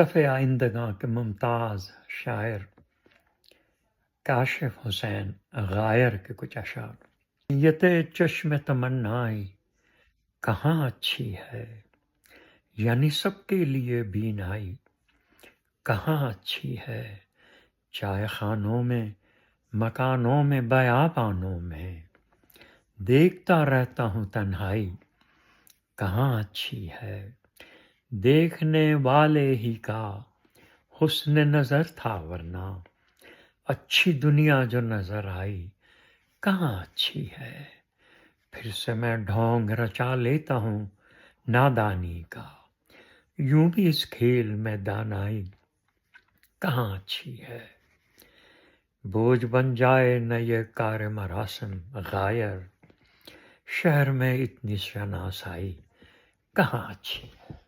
صف آئندگاں کے ممتاز شاعر کاشف حسین غائر کے کچھ اشعار۔ نیت چشم تمنائی کہاں اچھی ہے، یعنی سب کے لیے بینائی کہاں اچھی ہے، چائے خانوں میں، مکانوں میں، بیابانوں میں، دیکھتا رہتا ہوں تنہائی کہاں اچھی ہے، دیکھنے والے ہی کا حسن نظر تھا ورنہ اچھی دنیا جو نظر آئی کہاں اچھی ہے۔ پھر سے میں ڈھونگ رچا لیتا ہوں نادانی کا، یوں بھی اس کھیل میں دانائی کہاں اچھی ہے۔ بوجھ بن جائے نہ یہ کار مراسم غائر، شہر میں اتنی شناسائی کہاں اچھی ہے۔